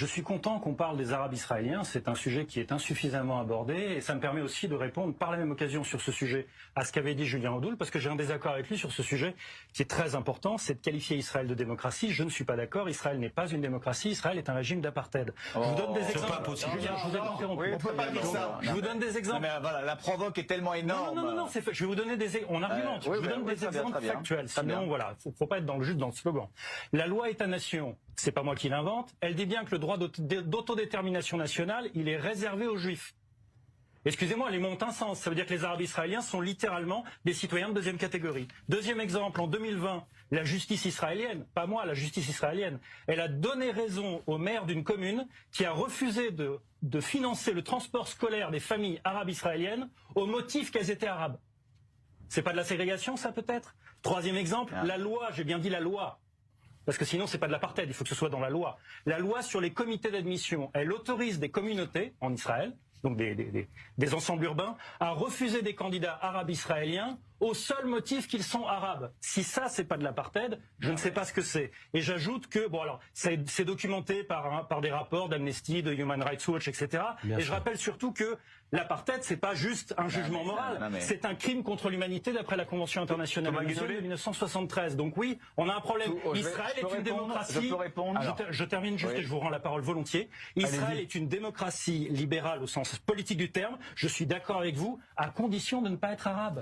Je suis content qu'on parle des Arabes israéliens, c'est un sujet qui est insuffisamment abordé et ça me permet aussi de répondre par la même occasion sur ce sujet à ce qu'avait dit Julien Audoul, parce que j'ai un désaccord avec lui sur ce sujet qui est très important, c'est de qualifier Israël de démocratie. Je ne suis pas d'accord, Israël n'est pas une démocratie, Israël est un régime d'apartheid. Je vous donne des exemples. Pas possible. Julien, je vous ai interrompu. Oui, on peut pas dire ça. Je vous donne des exemples. Non, mais voilà, la provoque est tellement énorme. Non, je vais vous donner des on argumente. Oui, je vous donne des exemples factuels. Sinon, voilà, faut pas être juste dans le slogan. La loi État-nation, c'est pas moi qui l'invente. Elle dit bien que le droit d'autodétermination nationale, il est réservé aux Juifs. Excusez-moi, les mots ont un sens. Ça veut dire que les Arabes israéliens sont littéralement des citoyens de deuxième catégorie. Deuxième exemple, en 2020, la justice israélienne, pas moi, la justice israélienne, elle a donné raison au maire d'une commune qui a refusé de financer le transport scolaire des familles arabes israéliennes au motif qu'elles étaient arabes. C'est pas de la ségrégation, ça, peut-être? Troisième exemple, la loi, j'ai bien dit la loi. Parce que sinon, c'est pas de l'apartheid, il faut que ce soit dans la loi. La loi sur les comités d'admission, elle autorise des communautés en Israël, donc des ensembles urbains, à refuser des candidats arabes israéliens au seul motif qu'ils sont arabes. Si ça, c'est pas de l'apartheid, je ne sais pas ce que c'est. Et j'ajoute que, bon alors, c'est documenté par des rapports d'Amnesty, de Human Rights Watch, etc. Et je rappelle surtout que l'apartheid, c'est pas juste un jugement moral, c'est un crime contre l'humanité d'après la Convention internationale de 1973. Donc oui, on a un problème. Israël est une démocratie. Je peux répondre. Je termine juste et je vous rends la parole volontiers. Israël est une démocratie libérale au sens politique du terme. Je suis d'accord avec vous, à condition de ne pas être arabe.